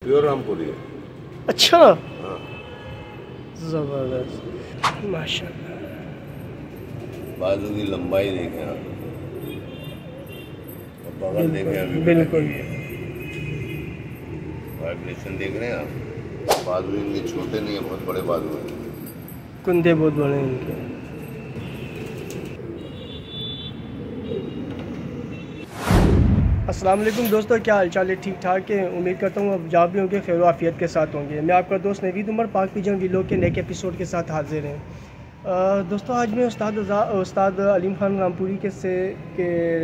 Pure रामपुरी है। अच्छा, हाँ। ज़बरदस्त माशाल्लाह। बाजू की लंबाई देखें आप, और बगल देखें अभी बिल्कुल वाइब्रेशन देख रहे हैं आप। बाजू इनके छोटे नहीं है, बहुत बड़े बाजू हैं। कुंदे बहुत बड़े हैं इनके। अस्सलाम वालेकुम दोस्तों, क्या हालचाल है? ठीक ठाक है। उम्मीद करता हूँ अब जहाँ भी होंगे खैर आफियत के साथ होंगे। मैं आपका दोस्त नवीद उमर पाक पिजन व्लॉग के नए एपिसोड के साथ हाजिर हैं। दोस्तों आज मैं उस्ताद अलीम ख़ान रामपुरी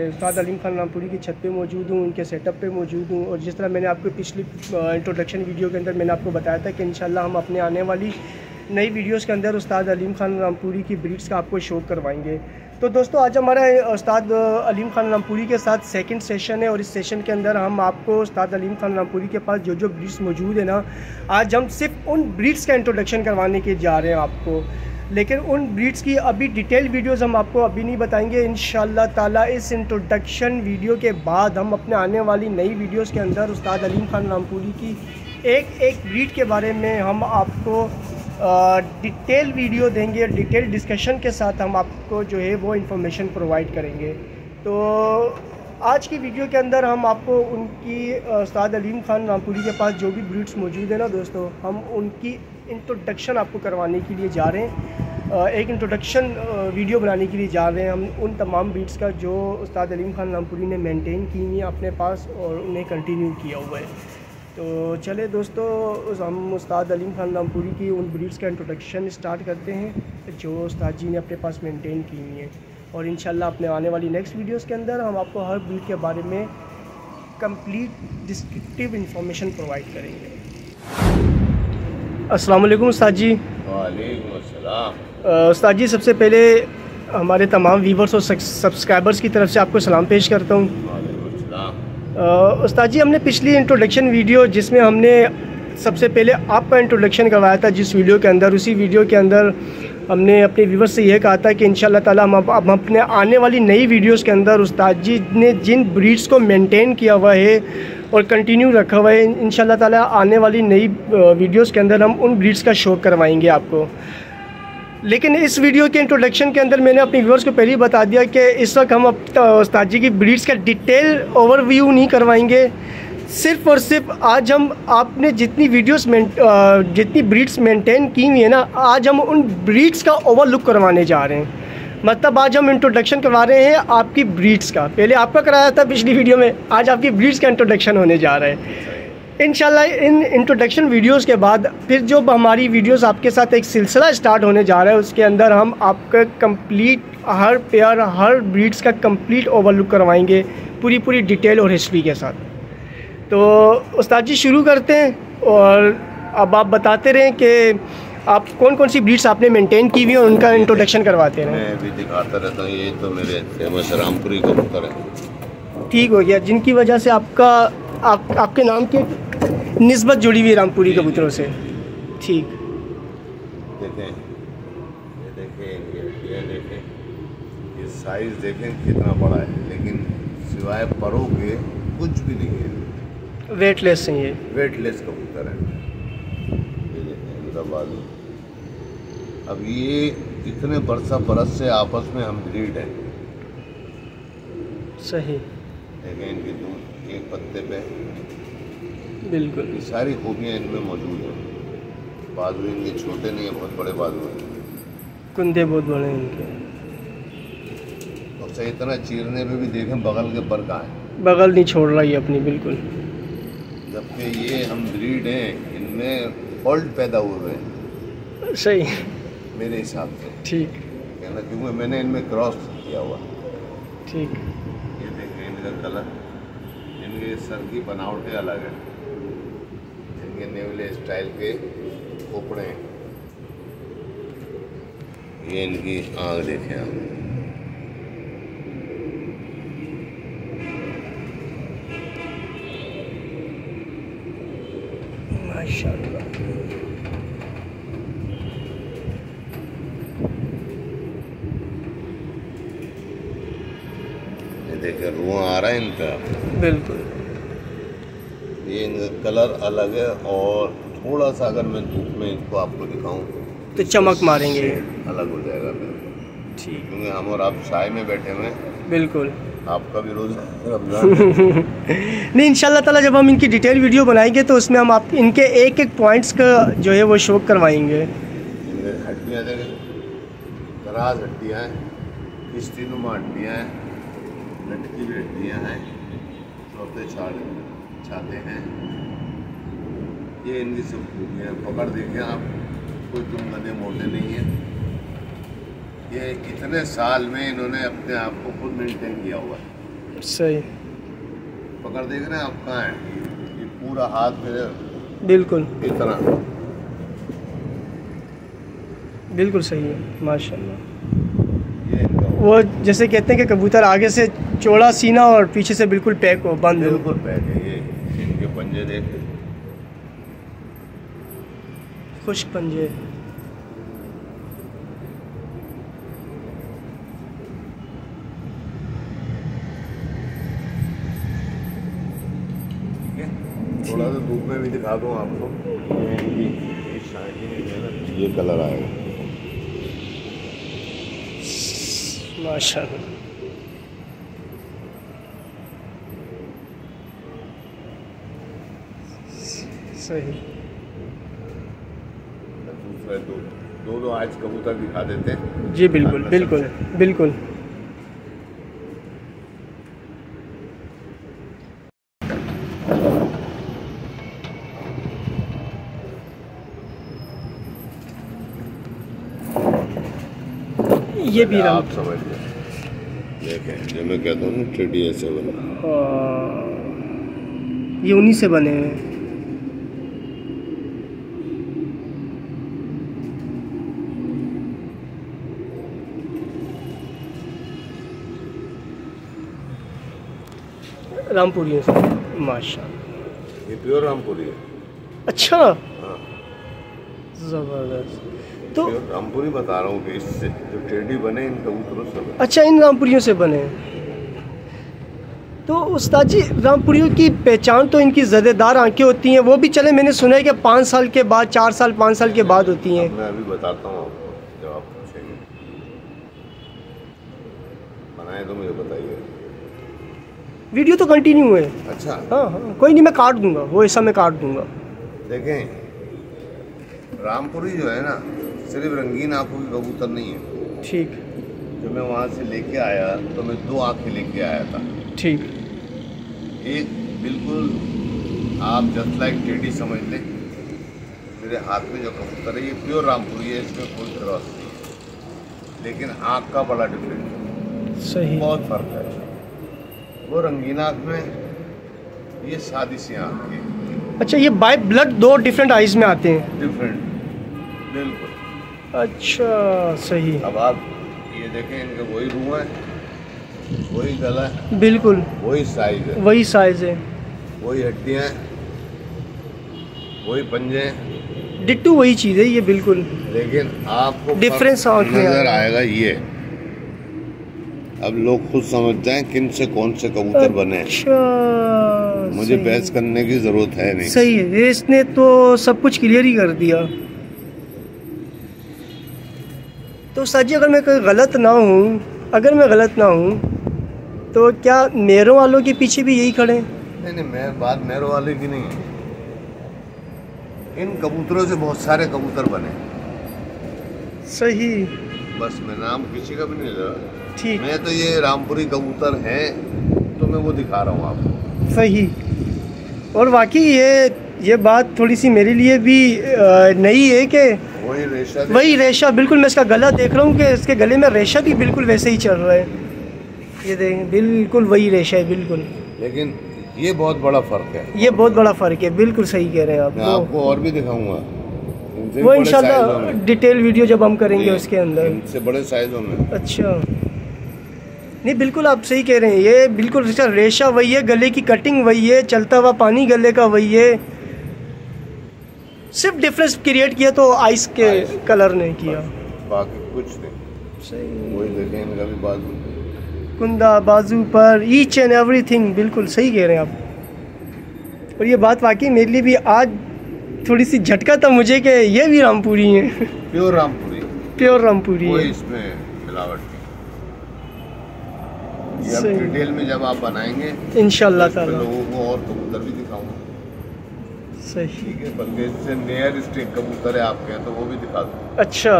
उस्ताद अलीम ख़ान रामपुरी की छत पे मौजूद हूँ, उनके सेटअप पे मौजूद हूँ। और जिस तरह मैंने आपको पिछली इंट्रोडक्शन वीडियो के अंदर मैंने आपको बताया था कि इंशाल्लाह हम अपने आने वाली नई वीडियोस के अंदर उस्ताद अलीम ख़ान रामपुरी की ब्रीड्स का आपको शो करवाएंगे। तो दोस्तों आज हमारा उस्ताद अलीम ख़ान रामपुरी के साथ सेकंड सेशन है और इस सेशन के अंदर हम आपको उस्ताद अलीम ख़ान रामपुरी के पास जो ब्रीड्स मौजूद है ना, आज हम सिर्फ उन ब्रीड्स का इंट्रोडक्शन करवाने के जा रहे हैं आपको। लेकिन उन ब्रीड्स की अभी डिटेल वीडियोस हम आपको अभी नहीं बताएंगे। इंशाल्लाह ताला इस इंट्रोडक्शन वीडियो के बाद हम अपने आने वाली नई वीडियोस के अंदर उस्ताद अलीम ख़ान रामपुरी की एक ब्रीड के बारे में हम आपको डिटेल वीडियो देंगे। डिटेल डिस्कशन के साथ हम आपको जो है वो इन्फॉर्मेशन प्रोवाइड करेंगे। तो आज की वीडियो के अंदर हम आपको उनकी उस्ताद अलीम ख़ान रामपुरी के पास जो भी ब्रीड्स मौजूद है ना दोस्तों, हम उनकी इंट्रोडक्शन आपको करवाने के लिए जा रहे हैं। एक इंट्रोडक्शन वीडियो बनाने के लिए जा रहे हैं हम उन तमाम ब्रीड्स का जो उस्ताद अलीम ख़ान रामपुरी ने मेंटेन की हुई है अपने पास और उन्हें कंटिन्यू किया हुआ है। तो चले दोस्तों, हम उस्ताद अलीम ख़ान रामपुरी की उन ब्रीड्स का इंट्रोडक्शन स्टार्ट करते हैं जो उस्ताद जी ने अपने पास मेंटेन की हुई है। और इंशाल्लाह अपने आने वाली नेक्स्ट वीडियोस के अंदर हम आपको हर ब्रीड के बारे में कंप्लीट डिस्क्रिप्टिव इंफॉर्मेशन प्रोवाइड करेंगे। अस्सलाम वालेकुम उस्ताद जी। वालेकुम अस्सलाम। उस्ताद जी सबसे पहले हमारे तमाम व्यूवर्स और सब्सक्राइबर्स की तरफ से आपको सलाम पेश करता हूँ। उस्ताद जी हमने पिछली इंट्रोडक्शन वीडियो जिसमें हमने सबसे पहले आपका इंट्रोडक्शन करवाया था, जिस वीडियो के अंदर उसी वीडियो के अंदर हमने अपने व्यूवर्स से यह कहा था कि इंशाल्लाह ताला हम अपने आने वाली नई वीडियोस के अंदर उस्ताद जी ने जिन ब्रीड्स को मेंटेन किया हुआ है और कंटिन्यू रखा हुआ है, इंशाल्लाह ताला आने वाली नई वीडियोस के अंदर हम उन ब्रीड्स का शो करवाएंगे आपको। लेकिन इस वीडियो के इंट्रोडक्शन के अंदर मैंने अपने व्यूअर्स को पहले ही बता दिया कि इस वक्त हम उस्ताद जी की ब्रीड्स का डिटेल ओवरव्यू नहीं करवाएंगे। सिर्फ और सिर्फ आज हम आपने जितनी ब्रीड्स मेंटेन की हुई है ना, आज हम उन ब्रीड्स का ओवरलुक करवाने जा रहे हैं। मतलब आज हम इंट्रोडक्शन करवा रहे हैं आपकी ब्रीड्स का। पहले आपका कराया था पिछली वीडियो में, आज आपकी ब्रीड्स का इंट्रोडक्शन होने जा रहा है। इंशाल्लाह इन इंट्रोडक्शन वीडियोस के बाद फिर जो हमारी वीडियोस आपके साथ एक सिलसिला स्टार्ट होने जा रहा है, उसके अंदर हम आपका कंप्लीट हर पेयर हर ब्रीड्स का कंप्लीट ओवरलुक करवाएंगे पूरी डिटेल और हिस्ट्री के साथ। तो उस्ताद जी शुरू करते हैं और अब आप बताते रहें कि आप कौन कौन सी ब्रीड्स आपने मेंटेन की हुई है और उनका इंट्रोडक्शन करवाते रहें। मैं भी दिखाता रहता हूँ। ये तो मेरे फेमस रामपुरी कबूतर है। ठीक हो गया, जिनकी वजह से आपके नाम की निस्बत जुड़ी हुई रामपुरी कबूतरों से। ठीक देखें, ये देखें, ये साइज़ देखें कितना बड़ा है, लेकिन सिवाय परों के कुछ भी नहीं है। वेटलेस हैं ये, वेटलेस कबूतर है। ये देखें इनका बाजू। अब ये इतने बरस से आपस में हम ब्रीड हैं। सही देखें इनकी दूध एक पत्ते पे, बिल्कुल ये सारी खूबियाँ इनमें मौजूद हैं। बाजू इनके छोटे नहीं है, बहुत बड़े बाजू हैं। कुंदे बहुत बड़े हैं इनके। तो से इतना चीरने पे भी देखें बगल के पर कहाँ है, बगल नहीं छोड़ रहा है अपनी, बिल्कुल। जबकि ये हम ब्रीड हैं, इनमें फॉल्ट पैदा हुए हैं सही मेरे हिसाब से। ठीक कहना, क्योंकि मैंने इनमें क्रॉस किया हुआ। ठीक, ये देखें इनका कलर, इनके सर की बनावटें अलग है, इनके नेवले स्टाइल के खोपड़े, ये इनकी आँख देखें आप। माशाल्लाह। ये देखें रुआ आ रहा है इनका, बिल्कुल। ये इनका कलर अलग है, और थोड़ा सा अगर मैं धूप में इसको आपको दिखाऊं तो चमक मारेंगे, अलग हो जाएगा बिल्कुल। ठीक, क्योंकि हम और आप साय में बैठे हुए हैं, बिल्कुल। आपका भी रोज़ रमज़ान नहीं, इंशाल्लाह ताला जब हम इनकी डिटेल वीडियो बनाएंगे तो उसमें हम आप इनके एक एक पॉइंट्स का जो है वो शो करवाएंगे। इनके हड्डियाँ देखें, दराज हड्डियाँ हैं, किश्तीनुमा हड्डियाँ हैं, लटकी हुई हड्डियाँ हैं, चौथे छाते हैं, ये इनकी सब खूबियाँ हैं। पकड़ देखें आप, कोई तुम गधे मोटे नहीं है। ये इतने साल में इन्होंने अपने आप को खुद मेंटेन किया हुआ है। सही, पकड़ देख रहे हैं आप, कहाँ है ये पूरा हाथ मेरे बिल्कुल इतना, बिल्कुल सही है माशाल्लाह। ये इनका वो जैसे कहते हैं कि कबूतर आगे से चौड़ा सीना और पीछे से बिल्कुल पैक हो, बंद हो। बिल्कुल पैक है। ये इनके पंजे देख, खुश्क पंजे। थोड़ा सा धूप में भी दिखा दूँ आपको, ये कलर आएगा माशाल्लाह। सही, दूसरे दो आज कबूतर दिखा देते हैं। जी बिल्कुल बिल्कुल बिल्कुल। ये भी आप समझ गए, देखें जो मैं कहता हूँ ना, टेडी ऐसे बना, ये उन्हीं से बने हैं। रामपुरी से, माशाल्लाह। ये प्योर रामपुरी है। अच्छा, हाँ, ज़बरदस्त। तो प्योर रामपुरी बता रहा हूँ कि इससे जो टेडी बने इन कबूतरों से बने। अच्छा, इन रामपुरियों से बने हैं। तो उस्ताद जी, रामपुरियों की पहचान तो इनकी ज़देदार आंखें होती हैं, वो भी चले मैंने सुना है कि 5 साल के बाद, 4 साल 5 साल के बाद होती हैं। मैं अभी बताता हूँ आपको, जब आप पूछेंगे बनाए तो मुझे बताइए। वीडियो तो कंटिन्यू है। अच्छा, हाँ हाँ, कोई नहीं, मैं काट दूंगा, वो ऐसा मैं काट दूंगा। देखें रामपुरी जो है ना, सिर्फ रंगीन आंखों की कबूतर नहीं है। ठीक, जब मैं वहाँ से लेके आया तो मैं 2 आंखें लेके आया था। ठीक, एक बिल्कुल आप जस्ट लाइक टेडी समझ लें। मेरे हाथ में जो कबूतर है ये प्योर रामपुरी है, इसमें कोई क्रॉस नहीं है, लेकिन आँख का बड़ा डिफरेंस है, सही, बहुत फर्क है। वो रंगीन आँख में, ये सादी सी आँख है। अच्छा, ये बाय ब्लड 2 डिफरेंट आइज में आते हैं। डिफरेंट, बिल्कुल। अच्छा, सही, अब आप ये देखें, इनके वही रूह है, वही गला है, बिल्कुल वही साइज है, वही साइज है, वही हड्डियाँ हैं, वही पंजे हैं, डिट्टू वही चीज़ है ये, बिल्कुल। लेकिन आपको डिफरेंस आँख में नजर आएगा ये। अब लोग खुद समझ जाएं किन से कौन से कबूतर बने हैं। अच्छा, मुझे बहस करने की जरूरत है नहीं। सही है, ये इसने तो सब कुछ क्लियर ही कर दिया। तो सर जी, अगर मैं कोई गलत ना हूँ, अगर मैं गलत ना हूँ, तो क्या मेरों वालों के पीछे भी यही खड़े हैं? नहीं, बात मेरे वाले की नहीं है। इन कबूतरों से बहुत सारे कबूतर बने। सही, बस मैं नाम किसी का भी नहीं ले रहा। ठीक, मैं तो ये रामपुरी कबूतर हैं तो मैं वो दिखा रहा हूँ आपको। सही। और वाकई ये बात थोड़ी सी मेरे लिए भी नई है कि वही रेशा, बिल्कुल। मैं इसका गला देख रहा हूँ कि इसके गले में रेशा भी बिल्कुल वैसे ही चल रहा है। ये देखें, बिल्कुल वही रेशा है, बिल्कुल। लेकिन ये बहुत बड़ा फ़र्क है, ये बहुत बड़ा फ़र्क है, बिल्कुल सही कह रहे हैं आप। मैं आपको और भी दिखाऊंगा, वो इंशाल्लाह डिटेल वीडियो जब हम करेंगे उसके अंदर, इनसे बड़े साइजों में। अच्छा, नहीं बिल्कुल आप सही कह रहे हैं। ये बिल्कुल रेशा वही है, गले की कटिंग वही है, चलता हुआ पानी गले का वही है, सिर्फ डिफरेंस क्रिएट किया तो आइस के कलर ने किया, बाकी कुछ नहीं। सही, वही देखें इनका भी बाजू, कुंदा बाजू पर ईच एंड एवरीथिंग, बिल्कुल सही कह रहे हैं आप। और ये बात वाकई मेरे लिए भी आज थोड़ी सी झटका था मुझे कि ये भी रामपुरी हैं। प्योर रामपुरी, प्योर रामपुरी कोई है। इसमें मिलावट नहीं। ये अब डिटेल में जब आप बनाएंगे इंशाल्लाह तो ताला। लोगों को और कबूतर भी दिखाऊंगा। सही। ठीक है, बल्कि इससे नियर स्टेक कबूतर है आपके यहाँ, तो वो भी दिखा दूँ। अच्छा,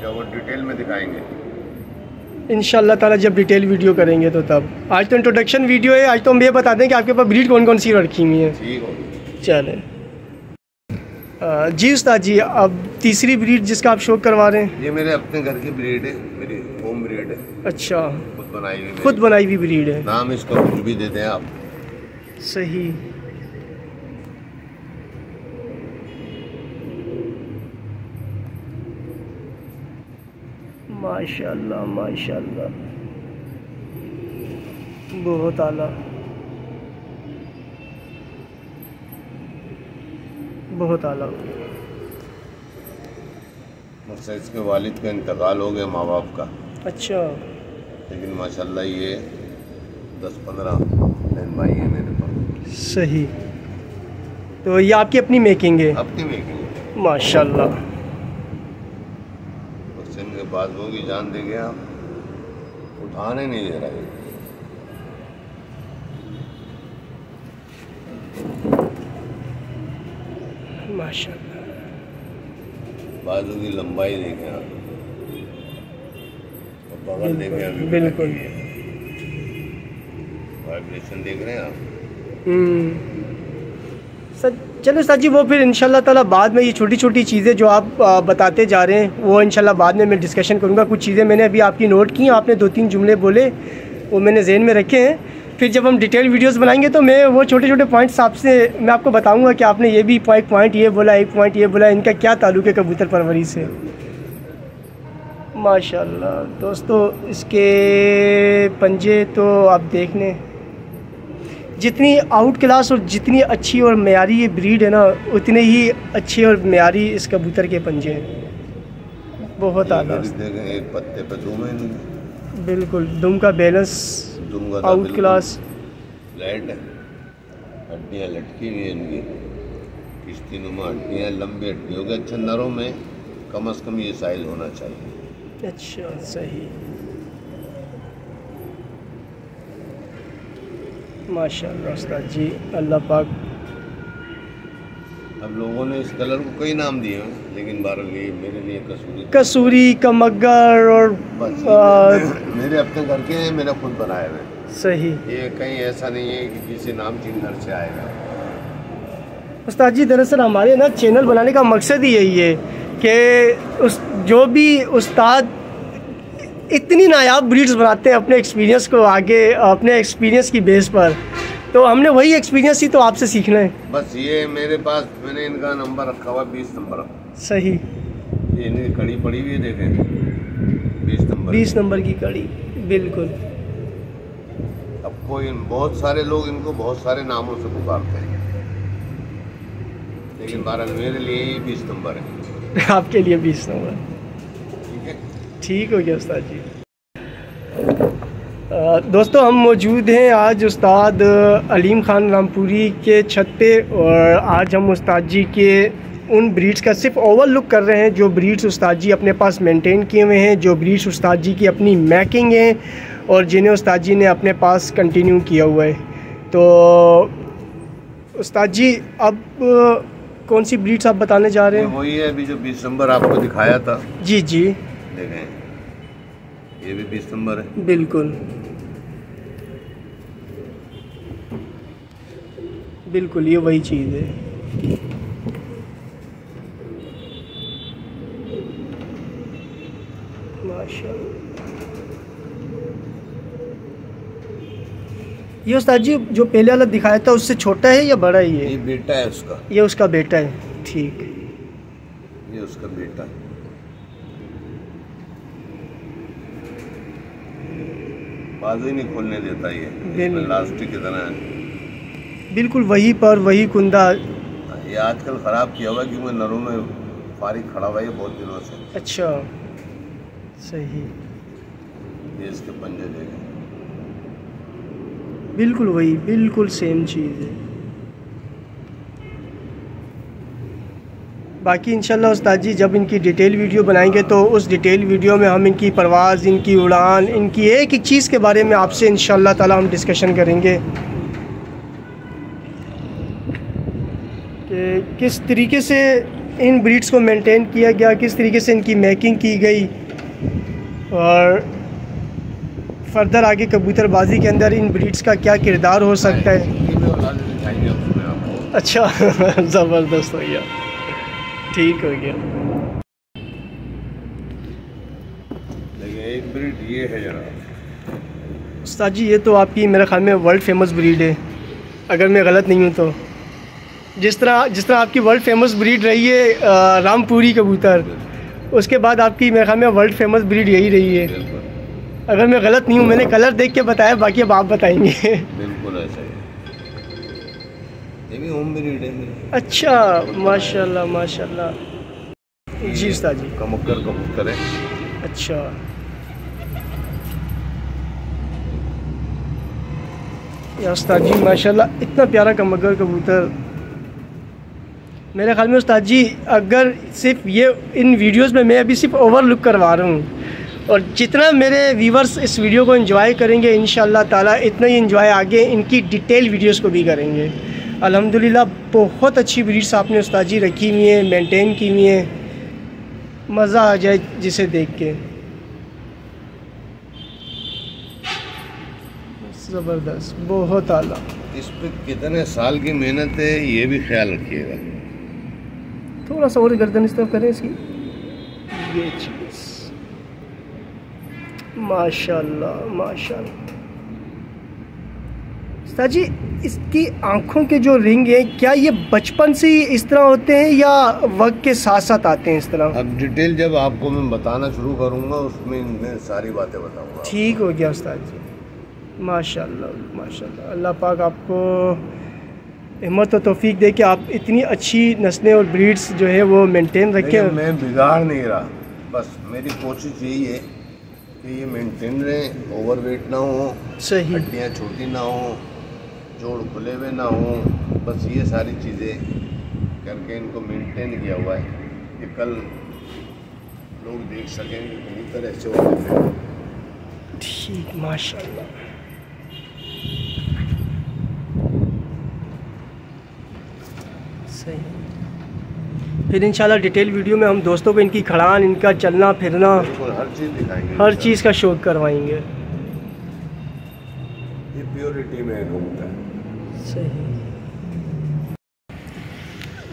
जब वो डिटेल में दिखाएंगे इंशाल्लाह ताला जब डिटेल वीडियो करेंगे तो तब। आज तो इंट्रोडक्शन वीडियो है, आज तो हम ये बता दें कि आपके पास ब्रीड कौन कौन सी रखी हुई है। ठीक हो। चलें जी उस्ताद जी, अब तीसरी ब्रीड जिसका आप शो करवा रहे हैं। ये मेरे अपने घर की ब्रीड है, मेरी होम ब्रीड है, अच्छा, खुद बनाई हुई। खुद बनाई हुई ब्रीड है। नाम इसका कुछ भी दे दें आप। सही। माशाल्लाह माशाल्लाह, बहुत आला, बहुत आला। मुझसे इसके वालिद का इंतकाल हो गया, माँ बाप का, अच्छा, लेकिन माशाल्लाह ये 10-15 बहन भाई है मेरे पास। सही। तो ये आपकी अपनी मेकिंग है? अपनी मेकिंग। माशाल्लाह। मुझसे इनके बाजुओं की जान दे गया, उठाने नहीं दे रहा है। माशाल्लाह। बाजू की लंबाई देखें आप, और बगल देखें अभी बिल्कुल। वाइब्रेशन देख रहे हैं आप। सर चलो सर जी, वो फिर इंशाल्लाह ताला बाद में ये छोटी छोटी चीज़ें जो आप बताते जा रहे हैं वो इंशाल्लाह बाद में मैं डिस्कशन करूँगा। कुछ चीज़ें मैंने अभी आपकी नोट की, आपने 2-3 जुमले बोले वो मैंने जहन में रखे हैं। फिर जब हम डिटेल वीडियोस बनाएंगे तो मैं वो छोटे छोटे पॉइंट्स आपसे मैं आपको बताऊंगा कि आपने ये भी एक पॉइंट ये बोला, एक पॉइंट ये बोला, इनका क्या ताल्लुक है कबूतर परवरी से। माशाल्लाह दोस्तों, इसके पंजे तो आप देख लें, जितनी आउट क्लास और जितनी अच्छी और मेयारी ये ब्रीड है ना, उतने ही अच्छे और मेयारी इस कबूतर के पंजे हैं। बहुत आला, देखें एक पत्ते पे दुम है, बिल्कुल दुम का बैलेंस आउट क्लास। लाइट है, हड्डियाँ लटकी हुई हैं इनकी, किश्ती नुमा हड्डियाँ, लंबी हड्डियों के। अच्छा, नरों में कम से कम ये साइज होना चाहिए। अच्छा, सही। माशाअल्लाह उस्ताद जी, अल्लाह पाक। अब लोगों ने इस कलर को कई नाम दिए हैं, लेकिन बहरहाल ये मेरे लिए कसूरी, कमगर और मेरे अपने घर के हैं, मैंने खुद बनाए हुए। सही। ये कहीं ऐसा नहीं है कि किसी नामचीन घर से आएगा। उस्ताद जी दरअसल हमारे ना चैनल बनाने का मकसद ही यही है कि उस जो भी उस्ताद इतनी नायाब ब्रीड्स बनाते हैं अपने एक्सपीरियंस को आगे, अपने एक्सपीरियंस की बेस पर, तो हमने वही एक्सपीरियंस ही तो आपसे सीखना है। बस ये मेरे पास, मैंने इनका नंबर रखा हुआ 20 नंबर। सही। ये इनकी कड़ी पड़ी हुई है, देखें 20 नंबर की कड़ी, बिल्कुल। अब कोई बहुत सारे लोग इनको बहुत सारे नामों से पुकारते हैं, लेकिन बहरहाल मेरे लिए ये 20 नंबर है। आपके लिए 20 नंबर, ठीक है। ठीक हो गया उस्ताद जी। दोस्तों हम मौजूद हैं आज उस्ताद अलीम ख़ान रामपुरी के छत पे, और आज हम उस्ताद जी के उन ब्रीड्स का सिर्फ ओवर लुक कर रहे हैं जो ब्रीड्स उस्ताद जी अपने पास मेंटेन किए हुए हैं, जो ब्रीड्स उस्ताद जी की अपनी मैकिंग है और जिन्हें उस्ताद जी ने अपने पास कंटिन्यू किया हुआ है। तो उस्ताद जी अब कौन सी ब्रीड्स आप बताने जा रहे हैं? वही है अभी जो 20 नंबर आपको दिखाया था। जी जी, देखें ये भी 20 नंबर है। बिल्कुल बिल्कुल, ये वही चीज़ है। माशाअल्लाह। ये उस्ताद जी जो पहले वाला दिखाया था उससे छोटा है या बड़ा ही है? ये बेटा है उसका। ये उसका बेटा है, ठीक। ये उसका बेटा है। बाजू ही नहीं खोलने देता ये, इसमें लास्टिक की तरह है। बिल्कुल वही पर वही कुंदा। ये आजकल ख़राब किया हुआ क्योंकि नरों में फारिग खड़ा हुआ है बहुत दिनों से। अच्छा, सही। ये इसके पंजे देखें, बिल्कुल वही, बिल्कुल सेम चीज़ है। बाकी इंशाल्लाह उस्ताद जी जब इनकी डिटेल वीडियो बनाएंगे तो उस डिटेल वीडियो में हम इनकी परवाज़, इनकी उड़ान, इनकी एक एक चीज़ के बारे में आपसे इंशाल्लाह ताला हम डिस्कशन करेंगे कि किस तरीके से इन ब्रीड्स को मेंटेन किया गया, किस तरीके से इनकी मेकिंग की गई और फर्दर आगे कबूतरबाजी के अंदर इन ब्रीड्स का क्या किरदार हो सकता है। अच्छा ज़बरदस्त हो गया, ठीक हो गया। एक ब्रीड ये है जनाब उस्ताद जी, ये तो आपकी मेरे ख्याल में वर्ल्ड फेमस ब्रीड है अगर मैं गलत नहीं हूँ तो। जिस तरह आपकी वर्ल्ड फेमस ब्रीड रही है रामपुरी कबूतर, उसके बाद आपकी मेरे ख्याल में वर्ल्ड फेमस ब्रीड यही रही है अगर मैं गलत नहीं हूँ। मैंने कलर देख के बताया, बाकी अब आप बताएंगे। बिल्कुल ऐसा ही, ये भी होम ब्रीड है मेरी। अच्छा, माशाल्लाह माशाल्लाह। जी उस्ताद जी, कमक्कर कबूतर है। अच्छा, या उस्ताद जी माशाल्लाह, इतना प्यारा कमक्कर कबूतर। मेरे ख्याल में उस्ताद जी अगर सिर्फ ये इन वीडियोस में मैं अभी सिर्फ ओवरलुक करवा रहा हूँ और जितना मेरे व्यूवर्स इस वीडियो को एंजॉय करेंगे इंशाल्लाह ताला इतना ही एंजॉय आगे इनकी डिटेल वीडियोस को भी करेंगे। अल्हम्दुलिल्लाह बहुत अच्छी ब्रीड्स आपने उस्ताद जी रखी हुई है, मेंटेन की हुई है, मज़ा आ जाए जिसे देख के। ज़बरदस्त, बहुत आला। इस पे कितने साल की मेहनत है ये भी ख्याल रखिएगा। थोड़ा सा और गर्दन इस तरफ करें इसकी, ये चीज़ माशाल्लाह माशाल्लाह। उस्ताद जी इसकी आँखों के जो रिंग है क्या ये बचपन से ही इस तरह होते हैं या वक्त के साथ साथ आते हैं इस तरह? अब डिटेल जब आपको मैं बताना शुरू करूँगा उसमें मैं सारी बातें बताऊँगा। ठीक हो गया उस्ताद जी, माशाल्लाह माशाल्लाह। अल्लाह पाक आपको हिम्मत और तौफीक दे कि आप इतनी अच्छी नस्लें और ब्रीड्स जो है वो मेंटेन रखें। मैं बिगाड़ नहीं रहा, बस मेरी कोशिश यही है कि ये मेंटेन रहे, ओवरवेट ना हो, सही, हड्डियाँ छोटी ना हो, जोड़ खुले हुए ना हो, बस ये सारी चीज़ें करके इनको मेंटेन किया हुआ है कि कल लोग देख सकें कि कबूतर ऐसे होते हैं। ठीक, माशाल्लाह। सही, फिर इंशाल्लाह डिटेल वीडियो में हम दोस्तों को इनकी खड़ान, इनका चलना फिरना, हर चीज़ दिखाएंगे, हर चीज़ का शौक करवाएंगे। ये प्योरिटी में कबूतर। सही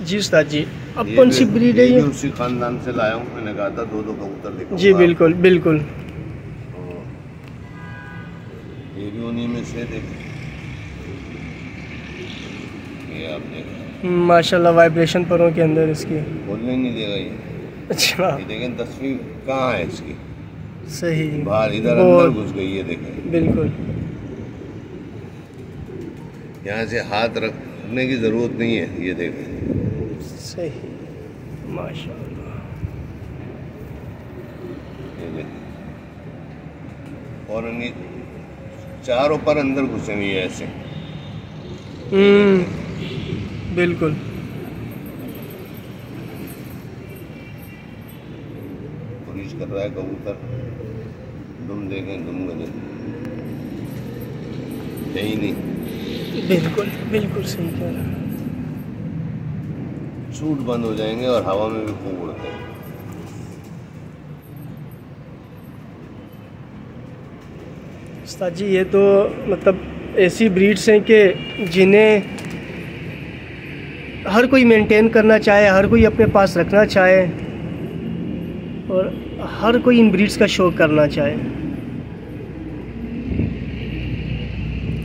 जी उस्ताद जी, अब कौन सी ब्रीड है ये? उसी खानदान से लाया हूँ, मैंने कहा था दो कबूतर दिखाऊंगा। जी बिल्कुल बिल्कुल। ये भी उन्हीं में से देखें, ये आप देखें माशाल्लाह वाइब्रेशन परों के अंदर इसकी बोलने नहीं देगा ये। अच्छा, ये देखें तस्वीर कहाँ है इसकी, सही, बाहर इधर अंदर घुस गई है, देखें बिल्कुल। यहाँ से हाथ रखने की ज़रूरत नहीं है, ये देखें, सही, माशाल्लाह। ये देखें, और इनकी चारों पर अंदर घुसे हुई है ऐसे। बिल्कुल, कोशिश कर रहा है कबूतर, दुम देखें, दुम गए है ही नहीं। बिल्कुल बिल्कुल सही कह रहा है। सूट बंद हो जाएंगे और हवा में भी खूब उड़ते हैं। उस्ताद जी ये तो मतलब ऐसी ब्रीड्स हैं कि जिन्हें हर कोई मेंटेन करना चाहे, हर कोई अपने पास रखना चाहे और हर कोई इन ब्रीड्स का शौक करना चाहे।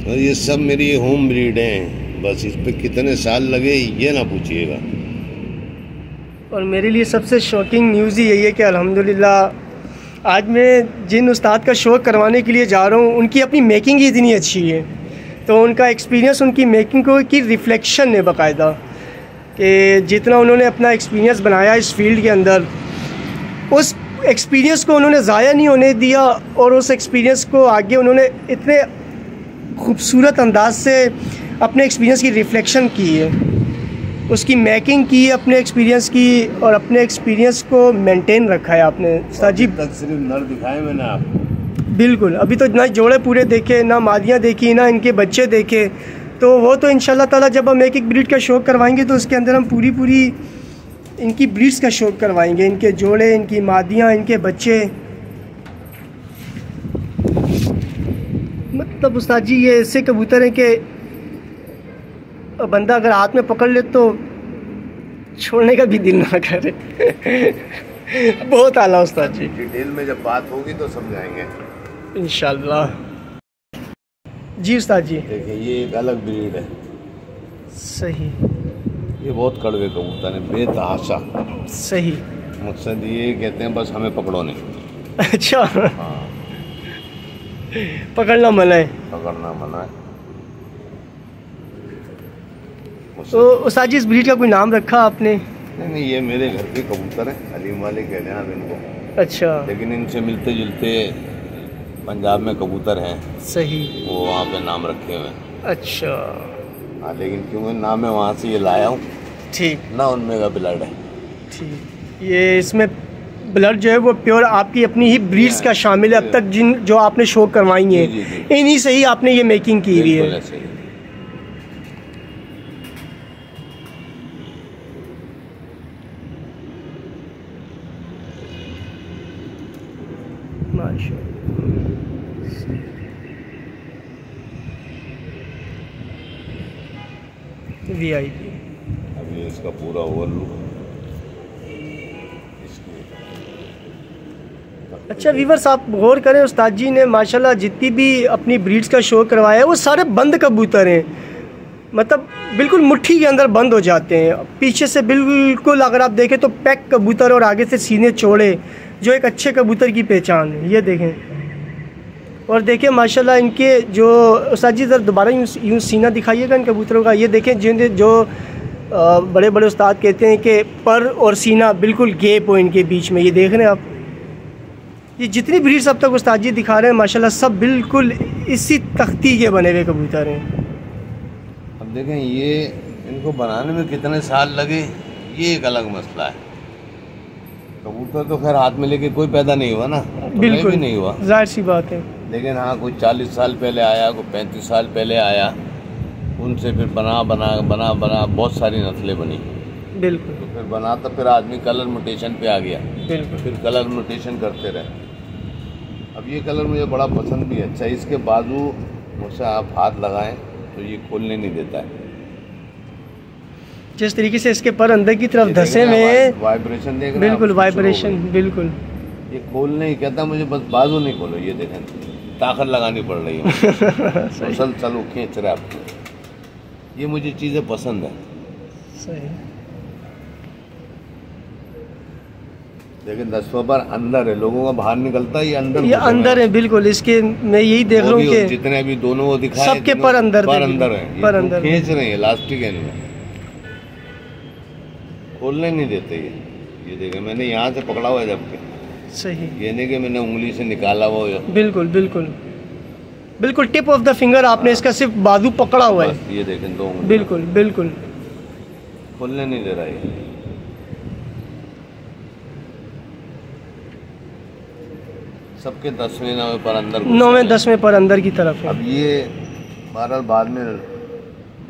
और ये सब मेरी होम ब्रीड हैं, बस इस पे कितने साल लगे ये ना पूछिएगा। और मेरे लिए सबसे शॉकिंग न्यूज़ ही यही है कि अल्हम्दुलिल्लाह आज मैं जिन उस्ताद का शौक करवाने के लिए जा रहा हूँ उनकी अपनी मेकिंग ही इतनी अच्छी है, तो उनका एक्सपीरियंस उनकी मेकिंग को की रिफ्लेक्शन है बाकायदा, कि जितना उन्होंने अपना एक्सपीरियंस बनाया इस फील्ड के अंदर, उस एक्सपीरियंस को उन्होंने ज़ाया नहीं होने दिया और उस एक्सपीरियंस को आगे उन्होंने इतने खूबसूरत अंदाज से अपने एक्सपीरियंस की रिफ्लेक्शन की है। उसकी मैकिंग की, अपने एक्सपीरियंस की और अपने एक्सपीरियंस को मेंटेन रखा है आपने उस्ताद जी। तक सिर्फ नर दिखाए मैंने आपको। बिल्कुल, अभी तो ना जोड़े पूरे देखे, ना मादियाँ देखी, ना इनके बच्चे देखे, तो वो तो इंशाल्लाह ताला जब हम एक एक ब्रीड का शौक़ करवाएंगे तो उसके अंदर हम पूरी पूरी इनकी ब्रीड्स का शौक़ करवाएंगे, इनके जोड़े, इनकी मादियाँ, इनके बच्चे। मतलब उस्ताद जी ये ऐसे कबूतर हैं कि बंदा अगर हाथ में पकड़ ले तो छोड़ने का भी दिल ना करे। बहुत आला उस्ताद जी। डिटेल में जब बात होगी तो समझाएंगे इंशाल्लाह। जी उस्ताद जी। देखिए ये एक अलग ब्रीड है। सही। ये बहुत कड़वे कबूतर हैं, बेतहाशा। सही। मकसद ये कहते हैं बस हमें पकड़ो नहीं। अच्छा। हाँ, पकड़ना मना है। पकड़ना मना है। तो उस्ताद जी इस ब्रीड का कोई नाम रखा आपने? नहीं, ये मेरे घर के कबूतर हैं, हलीम वाले कहते हैं आप इनको। अच्छा। लेकिन इनसे मिलते जुलते पंजाब में कबूतर हैं। सही। वो वहाँ पे नाम रखे हुए हैं। अच्छा। हाँ, लेकिन क्यों नाम है वहाँ से ये लाया हूँ। ठीक। ना उनमें का ब्लड है। ठीक। ये इसमें ब्लड जो है वो प्योर आपकी अपनी ही ब्रीड्स का शामिल है। अब तक जिन जो आपने शो करवाई हैं इन्हीं से ही आपने ये मेकिंग की हुई है। VIP। अभी इसका पूरा ओवरलुक। अच्छा वीवर्स, आप गौर करें उस्ताद जी ने माशाल्लाह जितनी भी अपनी ब्रीड्स का शो करवाया है वो सारे बंद कबूतर हैं। मतलब बिल्कुल मुट्ठी के अंदर बंद हो जाते हैं। पीछे से बिल्कुल अगर आप देखें तो पैक कबूतर और आगे से सीने चौड़े, जो एक अच्छे कबूतर की पहचान है। ये देखें और देखें माशाल्लाह इनके जो उस्ताद जी जरा दोबारा यूँ सीना दिखाइएगा इन कबूतरों का। ये देखें जिन जो बड़े बड़े उस्ताद कहते हैं कि पर और सीना बिल्कुल गैप हो इनके बीच में। ये देख रहे हैं आप, ये जितनी ब्रीड्स अब तक उस्ताद जी दिखा रहे हैं माशाल्लाह सब बिल्कुल इसी तख्ती के बने हुए कबूतर हैं। अब देखें ये इनको बनाने में कितने साल लगे ये एक अलग मसला है। कबूतर तो खैर हाथ में लेके कोई पैदा नहीं हुआ ना, तो बिल्कुल भी नहीं हुआ, जाहिर सी बात है। लेकिन हाँ कोई 40 साल पहले आया, कोई 35 साल पहले आया, उनसे फिर बना बहुत सारी नस्लें बनी। बिल्कुल। तो फिर बना तो फिर आदमी कलर म्यूटेशन पे आ गया। बिल्कुल। फिर कलर म्यूटेशन करते रहे। अब ये कलर मुझे बड़ा पसंद भी है। अच्छा, इसके बाजू मुझसे आप हाथ लगाएं तो ये खोलने नहीं देता है। जिस तरीके से इसके पर अंदर की तरफ धसे में वाइब्रेशन देख रहे हैं। बिल्कुल वाइब्रेशन। बिल्कुल। ये खोलने ही कहता मुझे बस बाजू नहीं खोलो। ये देखें ताकत लगानी पड़ रही है। फसल चलो खींच रहा आपको। ये मुझे चीज़ें पसंद है। सही। लेकिन 10 पर अंदर है, लोगों का बाहर निकलता है, ये अंदर है। बिल्कुल। इसके मैं यही देख रहा हूँ कि जितने भी दोनों वो दिखाए सबके पर अंदर है, पर अंदर खींच रहे हैं, इलास्टिक है इनमें, खोलने नहीं देते। ये देखें मैंने यहाँ से पकड़ा हुआ है जबकि। सही। ये नहीं कि मैंने उंगली से निकाला हुआ है। बिल्कुल बिल्कुल बिल्कुल टिप ऑफ द फिंगर आपने इसका सिर्फ बाजू पकड़ा हुआ है। ये देखें 2 उंगली। बिल्कुल बिल्कुल खोलने नहीं दे रहा है। सबके 10वें 9वें पर अंदर, 9वें 10वें पर अंदर की तरफ है। अब ये बहरहाल बाद में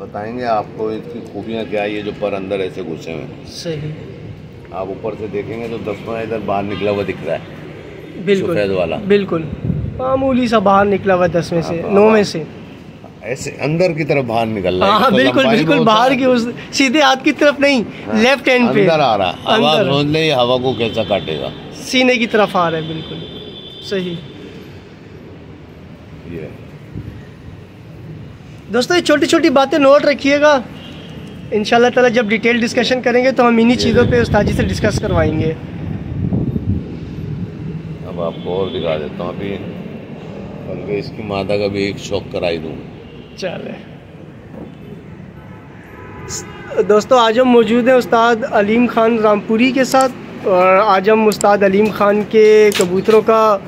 बताएंगे आपको इसकी खूबियाँ क्या है। ये जो पर अंदर ऐसे घुसे हुए, सही, आप ऊपर से देखेंगे तो 10वां इधर बाहर निकला हुआ दिख रहा है। बिल्कुल सफेद वाला बिल्कुल मामूली सा बाहर निकला हुआ 10वें से 9वें से ऐसे अंदर की तरफ बाहर निकल रहा है। हाँ बिल्कुल बिल्कुल बाहर की उस सीधे हाथ की तरफ नहीं, लेफ्ट हैंड पे अंदर आ रहा है। हवा सोच ले हवा को कैसा काटेगा, सीने की तरफ आ रहा है। बिल्कुल सही। ये दोस्तों ये छोटी छोटी बातें नोट रखिएगा। इंशाल्लाह ताला जब डिटेल डिस्कशन करेंगे तो हम इन्हीं चीज़ों पे उस्ताद जी से डिस्कस करवाएंगे। अब आपको और दिखा देता हूँ। अभी बल्कि इसकी मादा का भी एक शौक कराई दूँ। चले दोस्तों, आज हम मौजूद हैं उस्ताद अलीम ख़ान रामपुरी के साथ, और आज हम उस्ताद अलीम ख़ान के कबूतरों का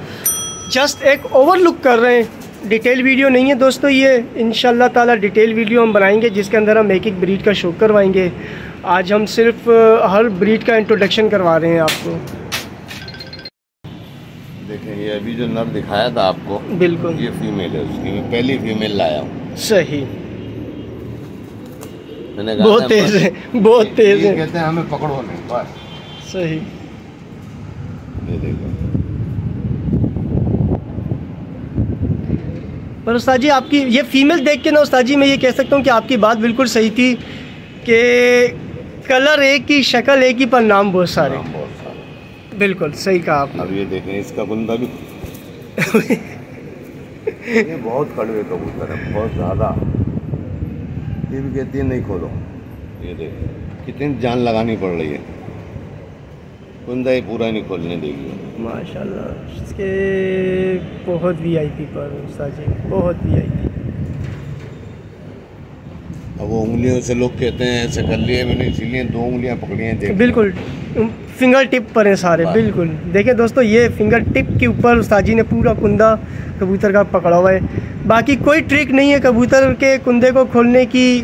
जस्ट एक ओवरलुक कर रहे हैं। डिटेल वीडियो नहीं है दोस्तों, ये इंशाल्लाह ताला डिटेल वीडियो हम बनाएंगे जिसके अंदर हम एक एक ब्रीड का शो करवाएंगे। आज हम सिर्फ हर ब्रीड का इंट्रोडक्शन करवा रहे हैं आपको। देखें ये अभी जो नर दिखाया था आपको, बिल्कुल ये फीमेल है उसकी, मैं पहली फीमेल लाया हूँ। सही, मैंने कहा बहुत तेज है, बहुत तेज है। कहते हैं हमें पकड़ो नहीं, बस सही। ये देखो। पर उस्ताद जी आपकी ये फीमेल देख के ना उस्ताद जी मैं ये कह सकता हूँ कि आपकी बात बिल्कुल सही थी कि कलर एक ही, शक्ल एक ही, पर नाम बहुत सारे। बहुत सारे, बिल्कुल सही कहा आपने। अब ये देखें इसका कुंदा भी ये बहुत कड़वे कबूतर है, बहुत ज़्यादा। ये भी कहती है नहीं खोलो। ये देखें कितनी जान लगानी पड़ रही है, कुंदा ये पूरा नहीं खोलने देगी। माशाल्लाह, इसके बहुत वीआईपी पर उस्ताद जी, बहुत वीआईपी। अब वो उंगलियों से लोग कहते हैं ऐसे कर लिए मैंने, इसीलिए 2 उंगलियां पकड़ी हैं। देख बिल्कुल फिंगर टिप पर है सारे। बिल्कुल देखिए दोस्तों, ये फिंगर टिप के ऊपर उस्ताद जी ने पूरा कुंदा कबूतर का पकड़ा हुआ है। बाकी कोई ट्रिक नहीं है कबूतर के कुंदे को खोलने की,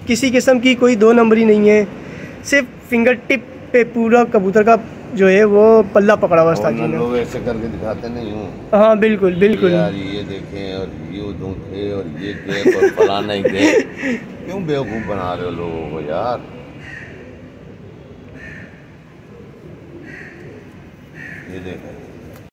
किसी किस्म की कोई 2 नंबरी नहीं है। सिर्फ फिंगर टिप पे पूरा कबूतर का जो है वो पल्ला पकड़ा हुआ उस्ताद जी ने। लोग ऐसे करके दिखाते नहीं हूँ। हाँ बिल्कुल बिल्कुल यार ये देखें और ये थे और ये गैप और फलाना ही गैप, क्यों बेवकूफ़ बना रहे हो लोगों को यार। ये देखें